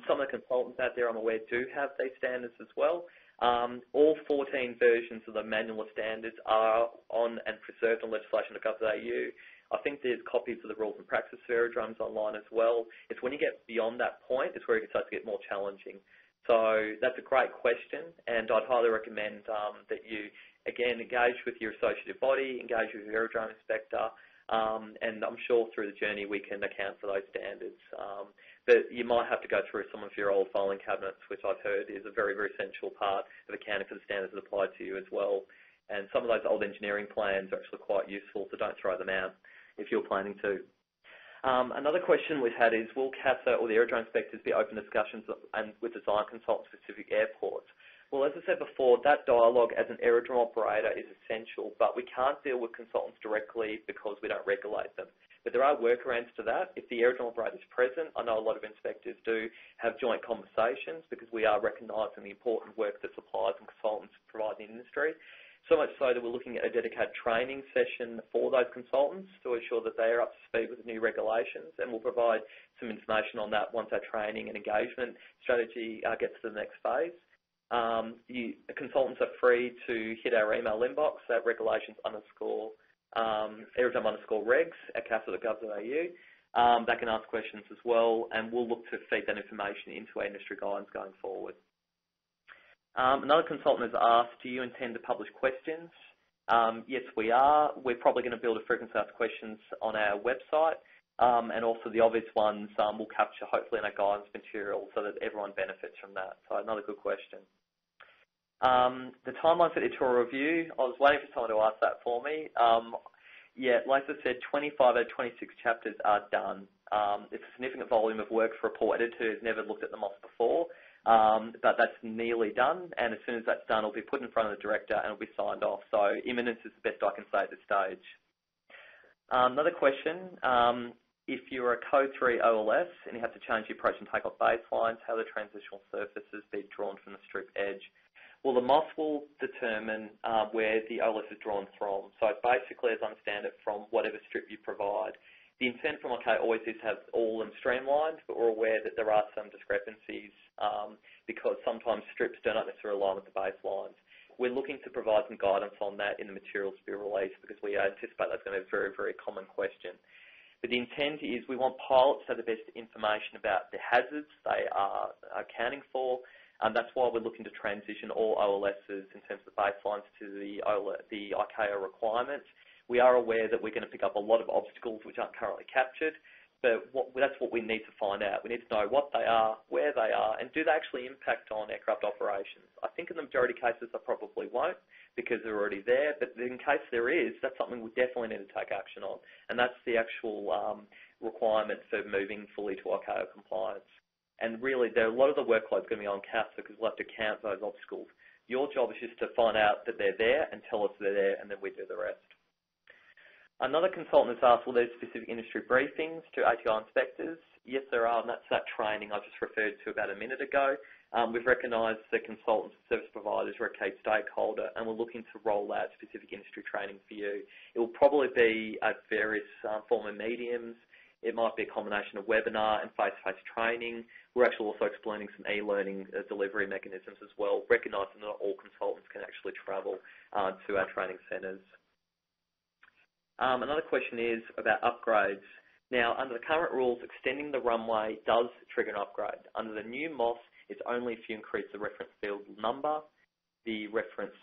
Some of the consultants out there, I'm aware, do have these standards as well. All 14 versions of the manual standards are on and preserved on legislation.gov.au. I think there's copies of the rules and practice for aerodromes online as well. It's when you get beyond that point, it's where it starts to get more challenging. So that's a great question, and I'd highly recommend that you, again, engage with your associative body, engage with your aerodrome inspector, and I'm sure through the journey we can account for those standards. But you might have to go through some of your old filing cabinets, which I've heard is a very, very essential part of accounting for the standards that apply to you as well. And some of those old engineering plans are actually quite useful, so don't throw them out if you're planning to. Another question we've had is, will CASA or the aerodrome inspectors be open discussions with design consultants for specific airports? Well, as I said before, that dialogue as an aerodrome operator is essential, but we can't deal with consultants directly because we don't regulate them. But there are workarounds to that. If the aerodrome operator is present, I know a lot of inspectors do have joint conversations because we are recognising the important work that suppliers and consultants provide in the industry. So much so that we're looking at a dedicated training session for those consultants to ensure that they are up to speed with the new regulations, and we'll provide some information on that once our training and engagement strategy gets to the next phase. Consultants are free to hit our email inbox at regulations_aerodrome_regs@casa.gov.au. They can ask questions as well, and we'll look to feed that information into our industry guidance going forward. Another consultant has asked, do you intend to publish questions? Yes, we are. We're probably going to build a frequently asked questions on our website, and also the obvious ones we'll capture hopefully in our guidance material so that everyone benefits from that. So another good question. The timeline for the editorial review, I was waiting for someone to ask that for me. Yeah, like I said, 25 out of 26 chapters are done. It's a significant volume of work for a report editor who's never looked at the MOS before. but that's nearly done, and as soon as that's done, it'll be put in front of the director and it'll be signed off. So imminence is the best I can say at this stage. Another question, if you're a Code 3 OLS and you have to change the approach and take off baselines, how the transitional surfaces be drawn from the strip edge? Well, the MOS will determine where the OLS is drawn from. So basically, as I understand it, from whatever strip you provide. The intent from OK always is to have all of them streamlined, but we're aware that there are some discrepancies because sometimes strips do not necessarily align with the baselines. We're looking to provide some guidance on that in the materials to be released because we anticipate that's going to be a very, very common question. But the intent is we want pilots to have the best information about the hazards they are accounting for. That's why we're looking to transition all OLSs in terms of the baselines to the ICAO requirements. We are aware that we're going to pick up a lot of obstacles which aren't currently captured, but that's what we need to find out. We need to know what they are, where they are, and do they actually impact on aircraft operations. I think in the majority of cases they probably won't because they're already there, but in case there is, that's something we definitely need to take action on, and that's the actual requirement for moving fully to ICAO compliance. And really, a lot of the workload's going to be on CASA because we'll have to count those obstacles. Your job is just to find out that they're there and tell us they're there, and then we do the rest. Another consultant has asked, will there be specific industry briefings to ATI inspectors? Yes, there are, and that's that training I just referred to about a minute ago. We've recognised that consultants and service providers are a key stakeholder, and we're looking to roll out specific industry training for you. It will probably be at various form of mediums. It might be a combination of webinar and face-to-face training. We're actually also exploring some e-learning delivery mechanisms as well, recognising that not all consultants can actually travel to our training centres. Another question is about upgrades. Now, under the current rules, extending the runway does trigger an upgrade. Under the new MOS, it's only if you increase the reference field number, the reference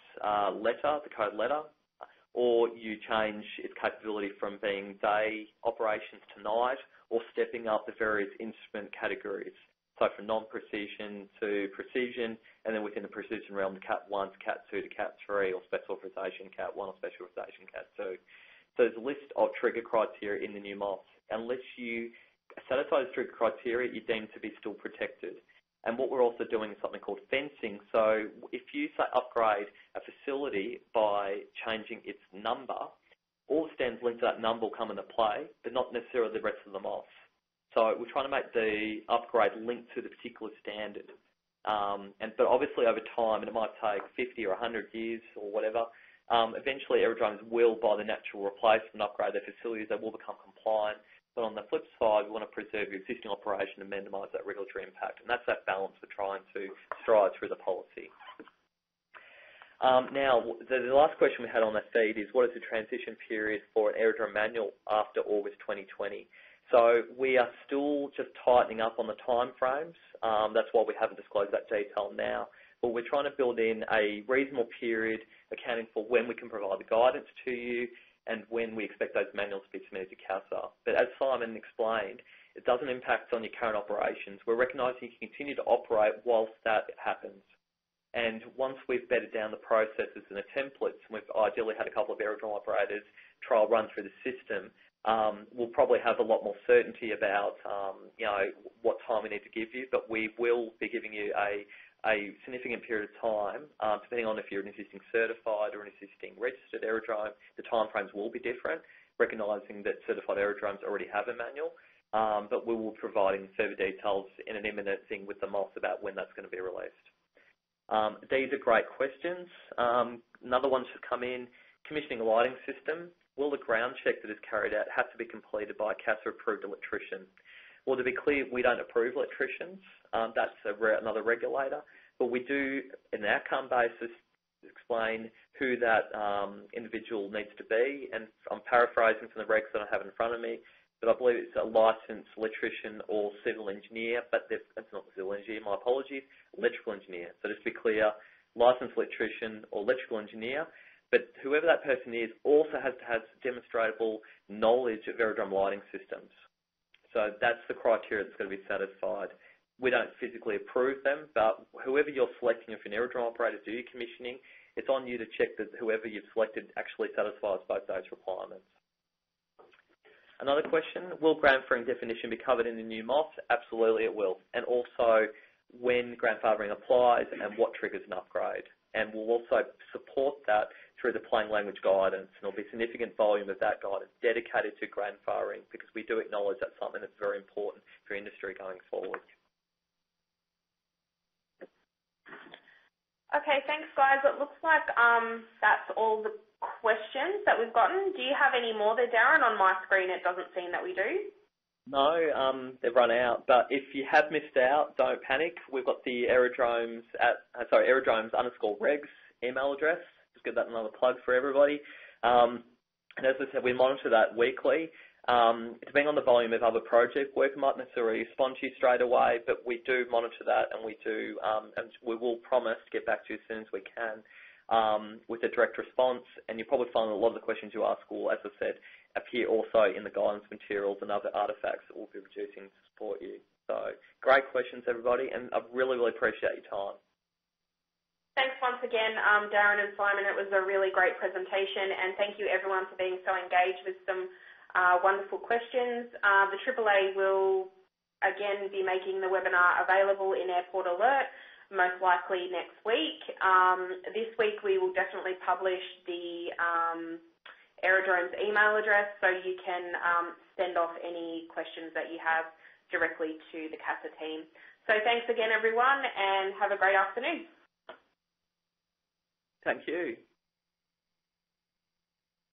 letter, the code letter, or you change its capability from being day operations to night, or stepping up the various instrument categories. So from non-precision to precision, and then within the precision realm, Cat 1 to Cat 2 to Cat 3, or special authorization Cat 1 or special authorization Cat 2. So there's a list of trigger criteria in the new MOS. Unless you satisfy those trigger criteria, you're deemed to be still protected. And what we're also doing is something called fencing. So if you say upgrade a facility by changing its number, all the standards linked to that number will come into play, but not necessarily the rest of the MOS. So we're trying to make the upgrade linked to the particular standard. But obviously over time, and it might take 50 or 100 years or whatever, eventually aerodromes will, by the natural replacement, upgrade their facilities. They will become compliant. But on the flip side, we want to preserve your existing operation and minimise that regulatory impact. And that's that balance we're trying to stride through the policy. Now, the last question we had on that feed is, what is the transition period for an aerodrome manual after August 2020? So we are still just tightening up on the time frames. That's why we haven't disclosed that detail now. But we're trying to build in a reasonable period accounting for when we can provide the guidance to you and when we expect those manuals to be submitted to CASA. But as Simon explained, it doesn't impact on your current operations. We're recognising you can continue to operate whilst that happens. And once we've bedded down the processes and the templates, and we've ideally had a couple of aerodrome operators trial run through the system, we'll probably have a lot more certainty about what time we need to give you, but we will be giving you a significant period of time, depending on if you're an existing certified or an existing registered aerodrome. The timeframes will be different, recognising that certified aerodromes already have a manual, but we will be providing further details in an imminent thing with the MOS about when that's going to be released. These are great questions. Another one's just come in. Commissioning a lighting system. Will the ground check that is carried out have to be completed by a CASA-approved electrician? Well, to be clear, we don't approve electricians. That's another regulator. But we do, in an outcome basis, explain who that individual needs to be. And I'm paraphrasing from the regs that I have in front of me, but I believe it's a licensed electrician or civil engineer, but it's not civil engineer, my apologies, electrical engineer. So just to be clear, licensed electrician or electrical engineer, but whoever that person is also has to have demonstrable knowledge of aerodrome lighting systems. So that's the criteria that's going to be satisfied. We don't physically approve them, but whoever you're selecting, if you're an aerodrome operator to do your commissioning, it's on you to check that whoever you've selected actually satisfies both those requirements. Another question, will grandfathering definition be covered in the new MOS? Absolutely it will. And also, when grandfathering applies and what triggers an upgrade. And we'll also support that through the plain language guidance, and there'll be a significant volume of that guidance dedicated to grandfathering, because we do acknowledge that's something that's very important for industry going forward. Okay, thanks guys. It looks like that's all the questions that we've gotten. Do you have any more there, Darren? On my screen it doesn't seem that we do. No, they've run out. But if you have missed out, don't panic. We've got the aerodromes aerodromes_regs email address. Just give that another plug for everybody. And as I said, we monitor that weekly. Depending on the volume of other project work, we might necessarily respond to you straight away, but we do monitor that, and we do, and we will promise to get back to you as soon as we can with a direct response. And you'll probably find a lot of the questions you ask will, as I said, appear also in the guidance materials and other artefacts that we'll be producing to support you. So great questions, everybody, and I really, really appreciate your time. Thanks once again, Darren and Simon. It was a really great presentation, and thank you everyone for being so engaged with some wonderful questions. The AAA will again be making the webinar available in Airport Alert, most likely next week. This week we will definitely publish the Aerodrome's email address, so you can send off any questions that you have directly to the CASA team. So thanks again, everyone, and have a great afternoon. Thank you.